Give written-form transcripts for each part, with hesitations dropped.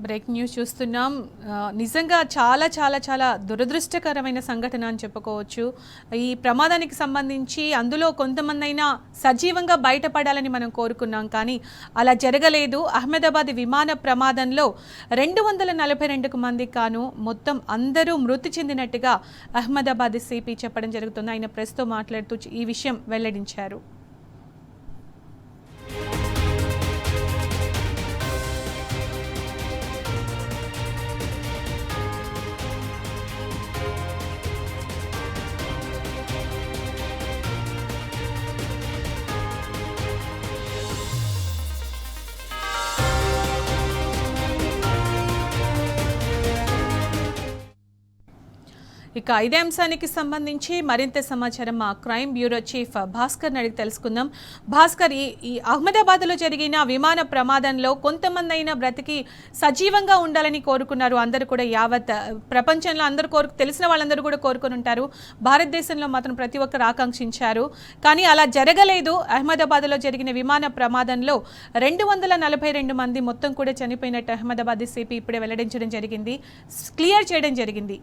Break news చూస్తున్నాం. నిజంగా చాలా చాలా చాలా దురదృష్టకరమైన సంఘటన అని చెప్పుకోవచ్చు. ఈ ప్రమాదానికి సంబంధించి అందులో కొంతమందైనా సజీవంగా బయటపడాలని మనం కోరుకున్నాం, కానీ అలా జరగలేదు. అహ్మదాబాద్ విమాన ప్రమాదంలో 242 మందికి కాను మొత్తం అందరూ మృతి చెందినట్టుగా అహ్మదాబాద్ సిపి చెప్పడం జరుగుతుంది. ఆయన ప్రెస్తో మాట్లాడుతూ ఈ విషయం వెల్లడించారు. ఇక ఇదే అంశానికి సంబంధించి మరింత సమాచారం మా క్రైమ్ బ్యూరో చీఫ్ భాస్కర్ అడిగి తెలుసుకుందాం. భాస్కర్, ఈ అహ్మదాబాద్లో జరిగిన విమాన ప్రమాదంలో కొంతమంది అయినా బ్రతికి సజీవంగా ఉండాలని కోరుకున్నారు అందరూ కూడా. యావత్ ప్రపంచంలో అందరూ తెలిసిన వాళ్ళందరూ కూడా కోరుకుని ఉంటారు. భారతదేశంలో మాత్రం ప్రతి ఒక్కరు ఆకాంక్షించారు, కానీ అలా జరగలేదు. అహ్మదాబాద్లో జరిగిన విమాన ప్రమాదంలో 242 మంది మొత్తం కూడా చనిపోయినట్టు అహ్మదాబాద్ సిపి ఇప్పుడే వెల్లడించడం జరిగింది, క్లియర్ చేయడం జరిగింది.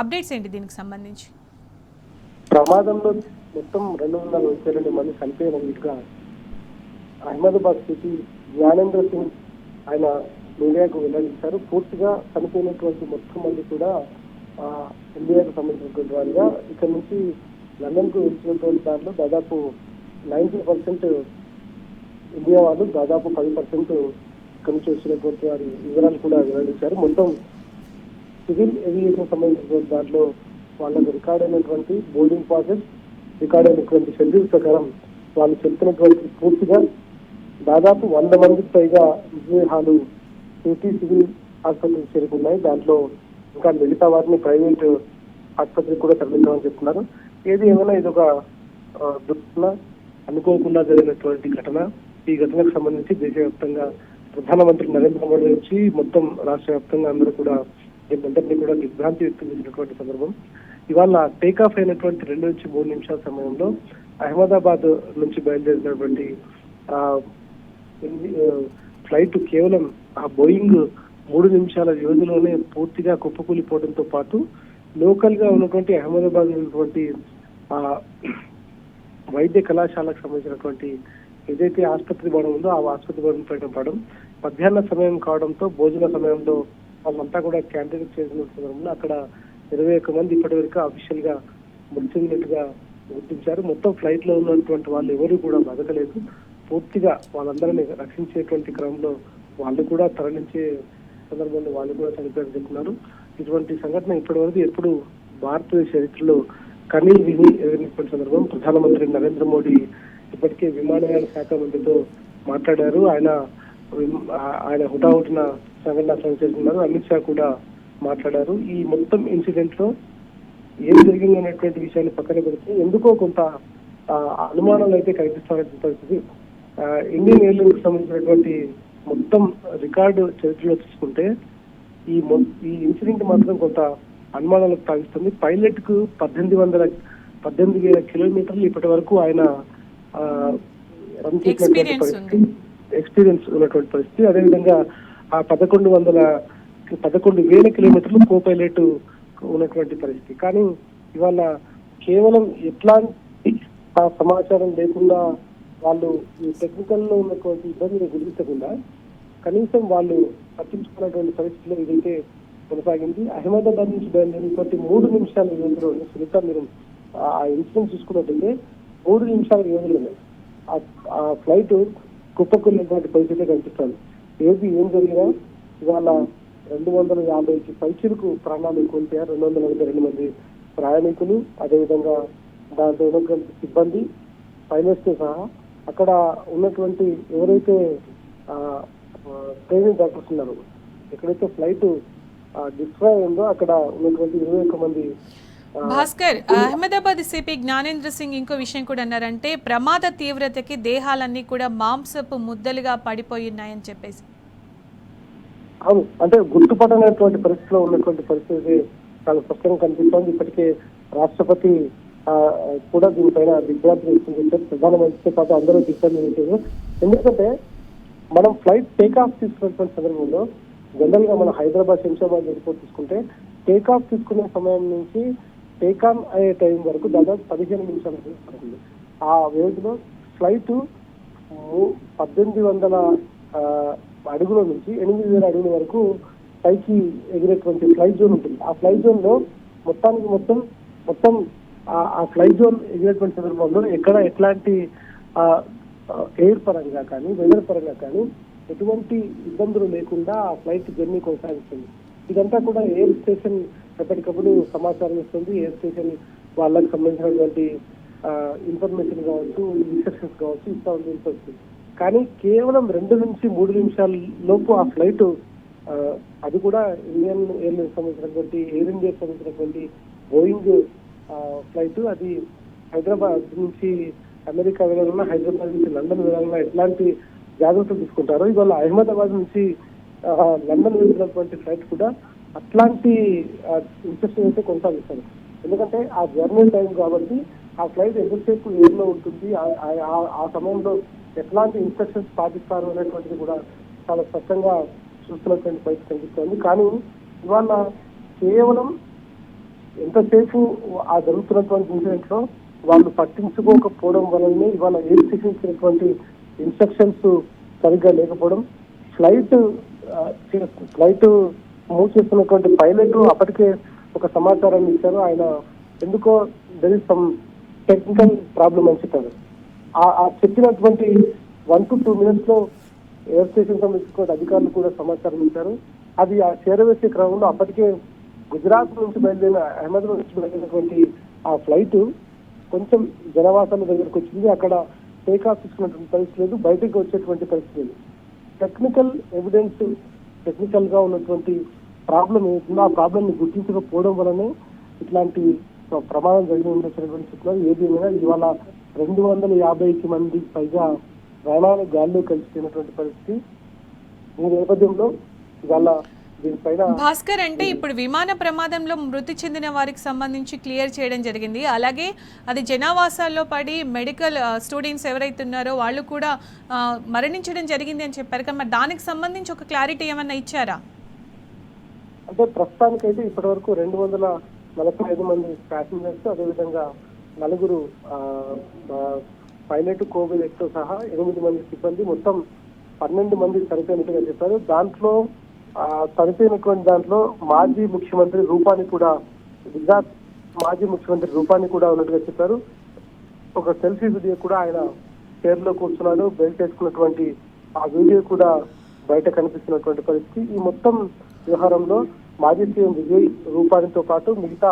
అప్డేట్స్ ఏంటి దీనికి సంబంధించి? ప్రమాదంలో మొత్తం 242 మంది చనిపోయినట్టుగా అహ్మదాబాద్ సిపి జ్ఞానేంద్ర సింగ్ ఆయన మీడియాకు వెల్లడించారు. పూర్తిగా చనిపోయినటువంటి మొత్తం మంది కూడా ఇండియాకు సంబంధించినటువంటి వారిగా ఇక్కడ నుంచి లండన్ కు వచ్చినటువంటి దాంట్లో దాదాపు 90% ఇండియా వాళ్ళు, దాదాపు 10% ఇక్కడ నుంచి వచ్చినటువంటి వారి వివరాలు కూడా వెల్లడించారు. మొత్తం సివిల్ ఏవియేషన్ సంబంధించిన దాంట్లో వాళ్ళకు రికార్డ్ అయినటువంటి బోర్డింగ్ పాసెస్, రికార్డ్ అయినటువంటి షెడ్యూల్ ప్రకారం వాళ్ళు చెప్తున్నటువంటి పూర్తిగా దాదాపు 100 మందికి పైగా మృతదేహాలు సిటీ సివిల్ ఆసుపత్రికి చేరుకున్నాయి. దాంట్లో ఇంకా మిగతా వారిని ప్రైవేట్ ఆసుపత్రికి కూడా తరలించామని చెప్తున్నారు. ఏది ఏమైనా ఇదొక దుర్ఘటన, అనుకోకుండా జరిగినటువంటి ఘటన. ఈ ఘటనకు సంబంధించి దేశవ్యాప్తంగా ప్రధానమంత్రి నరేంద్ర మోడీ నుంచి మొత్తం రాష్ట్ర వ్యాప్తంగా అందరూ కూడా దీనందరినీ కూడా దిగ్భ్రాంతి వ్యక్తం చేసినటువంటి సందర్భం. ఇవాళ టేకాఫ్ అయినటువంటి 2 నుంచి 3 నిమిషాల సమయంలో అహ్మదాబాద్ నుంచి బయలుదేరినటువంటి ఫ్లైట్ కేవలం ఆ బోయింగ్ 3 నిమిషాల వ్యవధిలోనే పూర్తిగా కుప్పకూలిపోవడంతో పాటు లోకల్ గా ఉన్నటువంటి అహ్మదాబాద్ ఉన్నటువంటి వైద్య కళాశాలకు సంబంధించినటువంటి ఏదైతే ఆసుపత్రి భవనం ఉందో ఆ ఆసుపత్రి భవనం పైన పడడం, మధ్యాహ్న సమయం కావడంతో భోజన సమయంలో వాళ్ళంతా కూడా క్యాంటీన్ చేసిన సందర్భంలో అక్కడ 21 మంది ఇప్పటి వరకు అఫీషియల్ గా మృతి చెందినట్టుగా గుర్తించారు. మొత్తం ఫ్లైట్ లో ఉన్నటువంటి వాళ్ళు ఎవరు కూడా బతకలేదు. పూర్తిగా వాళ్ళందరినీ రక్షించేటువంటి క్రమంలో వాళ్ళు కూడా తరలించే సందర్భంలో వాళ్ళు కూడా చనిపోయారని చెప్తున్నారు. ఇటువంటి సంఘటన ఇప్పటి వరకు ఎప్పుడు భారతదేశ చరిత్రలో కనీ విని ఎదిరినటువంటి సందర్భం. ప్రధానమంత్రి నరేంద్ర మోడీ ఇప్పటికే విమానయాన శాఖ మంత్రితో మాట్లాడారు. ఆయన హుటాహుటిన సంఘటన చేస్తున్నారు. అమిత్ షా కూడా మాట్లాడారు. ఈ మొత్తం ఇన్సిడెంట్ లో ఏం జరిగింది అనేటువంటి విషయాన్ని పక్కన పెడితే ఎందుకో కొంత అనుమానాలు అయితే కనిపిస్తున్నటువంటి పరిస్థితి. ఇండియన్ ఎయిర్లైన్స్ సంబంధించినటువంటి మొత్తం రికార్డు చరిత్రలో చూసుకుంటే ఈ ఇన్సిడెంట్ మాత్రం కొంత అనుమానాలకు తాగిస్తుంది. పైలట్ కు 18,000 కిలోమీటర్లు ఇప్పటి వరకు ఆయన రన్ చేసినటువంటి పరిస్థితి, ఎక్స్పీరియన్స్ ఉన్నటువంటి పరిస్థితి. అదేవిధంగా ఆ 11,000 కిలోమీటర్లు కో పైలట్ ఉన్నటువంటి పరిస్థితి. కానీ ఇవాళ కేవలం ఎట్లాంటి సమాచారం లేకుండా వాళ్ళు ఈ టెక్నికల్ లో ఉన్నటువంటి ఇబ్బందిని గుర్తించకుండా కనీసం వాళ్ళు పట్టించుకున్నటువంటి పరిస్థితిలో ఇదైతే కొనసాగింది. అహ్మదాబాద్ నుంచి బయలుదేరినటువంటి 3 నిమిషాల వ్యవధిలో సునీత, మీరు ఆ ఇన్సిడెంట్ చూసుకున్నట్టయితే 3 నిమిషాల వ్యవధిలోనే ఆ ఫ్లైట్ కుప్పకున్నటువంటి పరిస్థితి కనిపిస్తుంది. ఏం జరిగినా ఇవాళ 250కి పైచిలకు ప్రాణాలు కోల్పోయారు. 242 మంది ప్రయాణికులు, అదేవిధంగా దాంట్లో ఉన్నటువంటి సిబ్బంది, పైలట్స్ తో సహా. అక్కడ ఉన్నటువంటి ఎవరైతే ట్రైనింగ్ డాక్టర్స్ ఉన్నారో, ఎక్కడైతే ఫ్లైట్ డిస్ట్రాయ్ అయిందో అక్కడ ఉన్నటువంటి 21 మంది. భాస్కర్, అహ్మదాబాద్ సిపి జ్ఞానేంద్ర సింగ్ ఇంకో విషయం కూడా అన్నారంటే ప్రమాద తీవ్రతకి దేహాలన్నీ కూడా మాంసపు ముద్దలుగా పడిపోయినాయని చెప్పేసి. అవును, అంటే గుర్తుపట్టనటువంటి పరిస్థితిలో ఉన్నటువంటి పరిస్థితి చాలా స్పష్టంగా కనిపిస్తోంది. ఇప్పటికే రాష్ట్రపతి కూడా దీనిపైన దిగ్భ్రాంతి వ్యక్తం చేశారు. ప్రధానమంత్రితో పాటు అందరూ దిగ్భ్రాంతి చేశారు. ఎందుకంటే మనం ఫ్లైట్ టేక్ ఆఫ్ తీసుకున్నటువంటి సందర్భంలో జనరల్ గా మన హైదరాబాద్ శంషాబాద్ ఎయిర్పోర్ట్ తీసుకుంటే టేక్ ఆఫ్ తీసుకునే సమయం నుంచి టేక్ ఆన్ అయ్యే టైం వరకు దాదాపు 15 నిమిషాలు పడుతుంది. ఆ వ్యవధిలో ఫ్లైట్ 1800 అడుగుల నుంచి 8000 అడుగుల వరకు పైకి ఎగిరేటువంటి ఫ్లైట్ జోన్ ఉంటుంది. ఆ ఫ్లైట్ జోన్ లో మొత్తం ఆ ఫ్లైట్ జోన్ ఎగిరేటువంటి సందర్భంలో ఎట్లాంటి ఎయిర్ పరంగా కానీ వెదర్ పరంగా కానీ ఎటువంటి ఇబ్బందులు లేకుండా ఆ ఫ్లైట్ జర్నీ కొనసాగిస్తుంది. ఇదంతా కూడా ఎయిర్ స్టేషన్ ఎప్పటికప్పుడు సమాచారం ఇస్తుంది. ఎయిర్ స్టేషన్ వాళ్ళకి సంబంధించినటువంటి ఇన్ఫర్మేషన్ కావచ్చు, ఇన్స్ట్రక్షన్స్ కావచ్చు ఇస్తా ఉంటుంది. కానీ కేవలం 2 నుంచి 3 నిమిషాల లోపు ఆ ఫ్లైట్ అది కూడా ఇండియన్ ఎయిర్లైన్స్ సంబంధించినటువంటి ఎయిర్ ఇండియా సంబంధించినటువంటి బోయింగ్ ఫ్లైట్ అది హైదరాబాద్ నుంచి అమెరికా వెళ్ళాలన్నా, హైదరాబాద్ నుంచి లండన్ వెళ్ళాలన్నా ఎట్లాంటి జాగ్రత్తలు తీసుకుంటారో ఇవాళ అహ్మదాబాద్ నుంచి లండన్ వెళ్తున్నటువంటి ఫ్లైట్ కూడా అట్లాంటి ఇన్స్ట్రక్షన్ అయితే కొనసాగిస్తారు. ఎందుకంటే ఆ జర్నీ టైం కాబట్టి ఆ ఫ్లైట్ ఎంతసేపు ఎయిర్ లో ఉంటుంది, ఆ సమయంలో ఎట్లాంటి ఇన్స్ట్రక్షన్స్ పాటిస్తారు అనేటువంటిది కూడా చాలా స్పష్టంగా చూస్తున్నటువంటి పరిస్థితి కనిపిస్తుంది. కానీ ఇవాళ కేవలం ఎంతసేపు ఆ జరుగుతున్నటువంటి ఇన్సిడెంట్ లో వాళ్ళు పట్టించుకోకపోవడం వల్లనే ఇవాళ ఎయిర్ స్టేషన్ ఇచ్చినటువంటి ఇన్స్ట్రక్షన్స్ సరిగ్గా లేకపోవడం, ఫ్లైట్ మూవ్ చేస్తున్నటువంటి పైలట్ అప్పటికే ఒక సమాచారాన్ని ఇచ్చారు. ఆయన ఎందుకో there is some technical problem అని చెప్పారు. ఆ చెప్పినటువంటి 1 to 2 minutes లో ఎయిర్ స్టేషన్ సంబంధించిన అధికారులు కూడా సమాచారం ఇచ్చారు. అది ఆ చేరవేసే క్రమంలో అప్పటికే గుజరాత్ నుంచి బయలుదేరిన అహ్మదాబాద్ నుంచి బయలుదేరినటువంటి ఆ ఫ్లైట్ కొంచెం జనవాసాల దగ్గరకు వచ్చింది. అక్కడ టేక్ ఆఫ్ తీసుకున్నటువంటి పరిస్థితి లేదు, బయటకు వచ్చేటువంటి పరిస్థితి లేదు. టెక్నికల్ గా ఉన్నటువంటి ప్రాబ్లం ఏదైతుందో ఆ ప్రాబ్లం ని గుర్తించకపోవడం వల్లనే ఇట్లాంటి ప్రమాదం జరిగి ఉండొచ్చినటువంటి చెప్తున్నారు. ఏదేమైనా ఇవాళ 250 మంది పైగా ప్రాణాలు గాల్లో కలిసిపోయినటువంటి పరిస్థితి. ఈ నేపథ్యంలో ఇవాళ దీనిపైన భాస్కర్ అంటే ఇప్పుడు విమాన ప్రమాదంలో మృతి చెందిన వారికి సంబంధించి క్లియర్ చేయడం జరిగింది. అలాగే అది జనావాసాల్లో పడి మెడికల్ స్టూడెంట్స్ ఎవరైతే ఉన్నారో వాళ్ళు కూడా మరణించడం జరిగింది అని చెప్పారు కదా, మరి దానికి సంబంధించి ఒక క్లారిటీ ఏమన్నా ఇచ్చారా? అంటే ప్రస్తుతానికైతే ఇప్పటి వరకు 245 మంది ప్యాసింజర్స్, అదేవిధంగా 4 పైలట్ కోవిడ్ తో సహా 8 మంది సిబ్బంది, మొత్తం 12 మంది చనిపోయినట్టుగా చెప్పారు. దాంట్లో చనిపోయినటువంటి దాంట్లో మాజీ ముఖ్యమంత్రి రూపాని కూడా, గుజరాత్ మాజీ ముఖ్యమంత్రి రూపాని కూడా ఉన్నట్టుగా చెప్పారు. ఒక సెల్ఫీ వీడియో కూడా ఆయన చైర్ లో కూర్చున్నాడు, బెల్ట్ వేసుకున్నటువంటి ఆ వీడియో కూడా బయట కనిపిస్తున్నటువంటి పరిస్థితి. ఈ మొత్తం వ్యవహారంలో మాజీ సీఎం విజయ్ రూపానితో పాటు మిగతా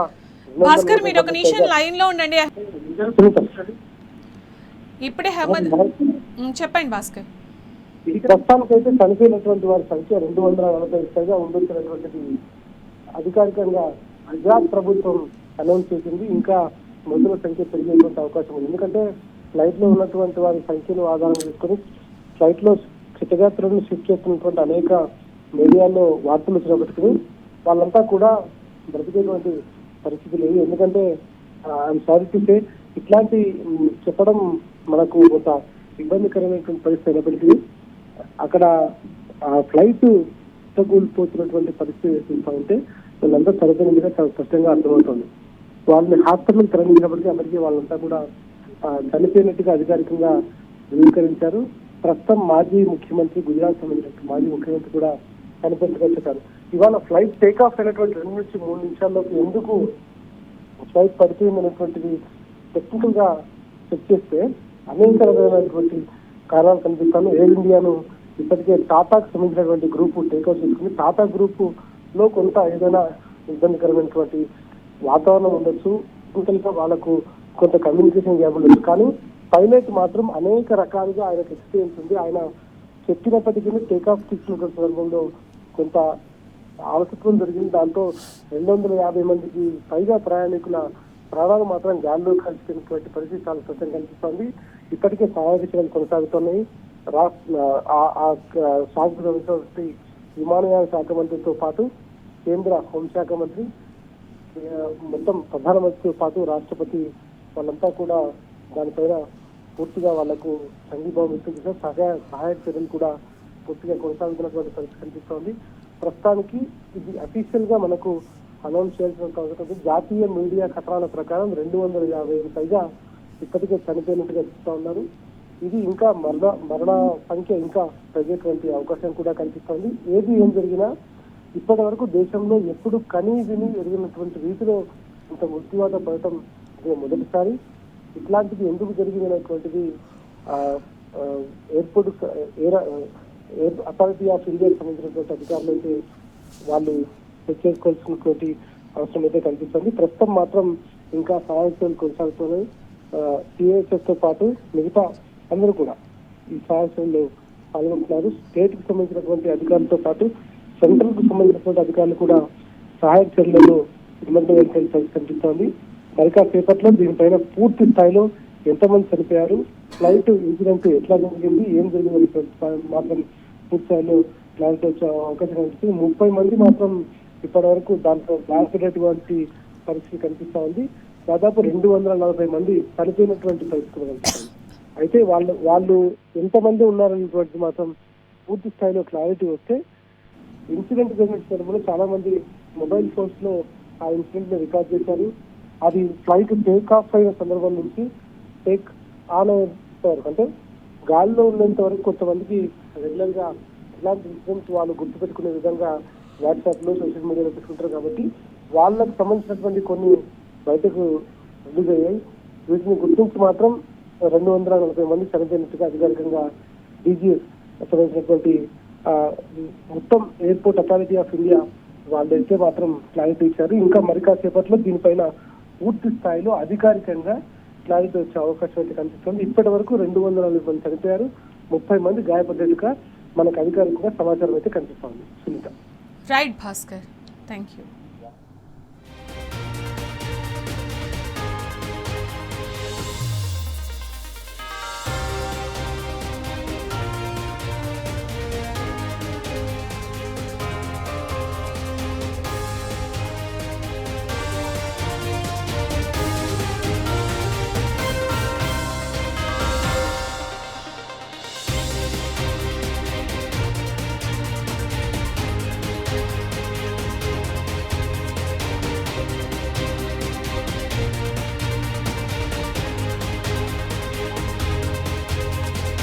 భాస్కర్ మీరు ఒక నిమిషం లైన్ లో ఉండండి. ఇప్పుడే చెప్పండి భాస్కర్. ప్రస్తుతానికైతే చనిపోయినటువంటి వారి సంఖ్య 245గా ఉండొచ్చినటువంటిది అధికారికంగా గుజరాత్ ప్రభుత్వం అనౌన్స్ చేసింది. ఇంకా మృతుల సంఖ్య పెరిగేటువంటి అవకాశం ఉంది. ఎందుకంటే ఫ్లైట్ లో ఉన్నటువంటి వారి సంఖ్యను ఆధారం చేసుకుని ఫ్లైట్ లో క్షతగాత్రులను షిఫ్ట్ చేస్తున్నటువంటి అనేక మీడియాలో వార్తలు వచ్చినప్పటికీ వాళ్ళంతా కూడా బ్రతికేటువంటి పరిస్థితి లేదు. ఎందుకంటే ఐఎమ్ సారీ టు సే ఇట్లాంటి చెప్పడం మనకు కొంత ఇబ్బందికరమైనటువంటి పరిస్థితి అయినప్పటికీ అక్కడ ఆ ఫ్లైట్ కూలిపోతున్నటువంటి పరిస్థితి చూస్తూ ఉంటే వీళ్ళంతా చనిపోయినట్టుగా చాలా స్పష్టంగా అర్థమవుతుంది. వాళ్ళని హాస్పిటల్కి తరలించినప్పటికీ అప్పటికీ వాళ్ళంతా కూడా చనిపోయినట్టుగా అధికారికంగా ధృవీకరించారు. ప్రస్తుతం మాజీ ముఖ్యమంత్రి, గుజరాత్ సంబంధించిన మాజీ ముఖ్యమంత్రి కూడా చనిపోయినట్టుగా చెప్పారు. ఇవాళ ఫ్లైట్ టేక్ ఆఫ్ అయినటువంటి 2 నుంచి 3 నిమిషాల్లోకి ఎందుకు ఫ్లైట్ పడిపోయిందనేటువంటిది టెక్నికల్ గా చెక్ చేస్తే అనేక రకమైనటువంటి కారణాలు కనిపిస్తాను. ఎయిర్ ఇండియాను ఇప్పటికే టాటాకు సంబంధించినటువంటి గ్రూప్ టేక్అవుట్ చేసుకుని టాటా గ్రూప్ లో కొంత ఏదైనా ఇబ్బందికరమైనటువంటి వాతావరణం ఉండొచ్చు, టెక్నికల్ వాళ్ళకు కొంత కమ్యూనికేషన్ గ్యాప్ ఉండొచ్చు. కానీ పైలట్ మాత్రం అనేక రకాలుగా ఆయనకు ఎక్స్పీరియన్స్ ఉంది. ఆయన చెప్పినప్పటికీ టేకాఫ్ తీసుకున్నటువంటి సందర్భంలో కొంత ఆలస్యం జరిగింది. దాంతో 250 మందికి పైగా ప్రయాణికుల ప్రాణాలు మాత్రం గాల్లో కలిసిపోయినటువంటి పరిస్థితి చాలా స్పష్టంగా కనిపిస్తోంది. ఇప్పటికే సహాయక చర్యలు కొనసాగుతున్నాయి. విమానయాన శాఖ మంత్రితో పాటు కేంద్ర హోంశాఖ మంత్రి, మొత్తం ప్రధానమంత్రితో పాటు రాష్ట్రపతి వాళ్ళంతా కూడా దానిపైన పూర్తిగా వాళ్లకు సంఘీభావం ఇస్తుంది. సహాయక చర్యలు కూడా పూర్తిగా కొనసాగుతున్నటువంటి పరిస్థితి కనిపిస్తోంది. ప్రస్తుతానికి ఇది అఫీషియల్ గా మనకు అనౌన్స్ చేయాల్సినంత అవసరం ఉంది. జాతీయ మీడియా కథనాల ప్రకారం 250కి పైగా ఇప్పటికే చనిపోయినట్టుగా చెప్తా ఉన్నారు. ఇది ఇంకా మరణ సంఖ్య ఇంకా పెరిగేటువంటి అవకాశం కూడా కనిపిస్తోంది. ఏం జరిగినా ఇప్పటి వరకు దేశంలో ఎప్పుడు కనీ విని ఎరిగినటువంటి రీతిలో ఇంత మృత్యువాత పడటం ఇదే మొదటిసారి. ఇట్లాంటిది ఎందుకు జరిగింది అనేటువంటిది ఎయిర్పోర్ట్ అథారిటీ ఆఫ్ ఇండియాకి సంబంధించినటువంటి అధికారులు అయితే వాళ్ళు చెక్ చేసుకోవాల్సినటువంటి అవసరం అయితే కనిపిస్తుంది. ప్రస్తుతం మాత్రం ఇంకా సహాయ చర్యలు కొనసాగుతున్నాయి. సిఐఎస్ఎఫ్ తో పాటు మిగతా అందరూ కూడా ఈ సహాయ చర్యలు పాల్గొంటున్నారు. స్టేట్ కి సంబంధించినటువంటి అధికారులతో పాటు సెంట్రల్ కు సంబంధించినటువంటి అధికారులు కూడా సహాయ చర్యలను నిమగ్నమైనటువంటి పరిస్థితి కనిపిస్తోంది. మరికాసేపట్లో దీనిపైన పూర్తి స్థాయిలో ఎంతమంది చనిపోయారు, ఫ్లైట్ ఇన్సిడెంట్ ఎట్లా జరిగింది, ఏం జరిగింది మాత్రం పూర్తి స్థాయిలో క్లారిటీ వచ్చే అవకాశం కనిపిస్తుంది. 30 మంది మాత్రం ఇప్పటి వరకు దాంట్లో బాధపడేటువంటి పరిస్థితి కనిపిస్తా ఉంది. దాదాపు 240 మంది చనిపోయినటువంటి పరిస్థితి కనిపిస్తుంది. అయితే వాళ్ళు ఎంతమంది ఉన్నారనేటువంటి మాత్రం పూర్తి స్థాయిలో క్లారిటీ వస్తే ఇన్సిడెంట్ జరిగిన సందర్భంలో చాలా మంది మొబైల్ ఫోన్స్ లో ఆ ఇన్సిడెంట్ ని రికార్డ్ చేశారు. అది ఫ్లైట్ టేక్ ఆఫ్ అయిన సందర్భం నుంచి టేక్ ఆన్ అయ్యేంత వరకు, అంటే గాలిలో ఉన్నంత వరకు కొంతమందికి రెగ్యులర్ గా ఇలాంటి ఇన్సిడెంట్స్ వాళ్ళు గుర్తుపెట్టుకునే విధంగా వాట్సాప్ లో సోషల్ మీడియాలో పెట్టుకుంటారు. కాబట్టి వాళ్ళకు సంబంధించినటువంటి కొన్ని బయటకు రిలీజ్ అయ్యాయి. వీటిని గుర్తించి మాత్రం 240 మంది చనిపోయినట్టుగా అధికారికంగా డీజీఎస్ సంబంధించినటువంటి మొత్తం ఎయిర్పోర్ట్ అథారిటీ ఆఫ్ ఇండియా వాళ్ళైతే మాత్రం క్లారిటీ ఇచ్చారు. ఇంకా మరి కాసేపట్లో దీనిపైన పూర్తి స్థాయిలో అధికారికంగా క్లారిటీ వచ్చే అవకాశం అయితే కనిపిస్తుంది. ఇప్పటి వరకు 240 మంది చనిపోయారు, 30 మంది గాయపడ్డట్టుగా మనకు అధికారికంగా సమాచారం అయితే కనిపిస్తోంది. Sunitha. Right Bhaskar, thank you.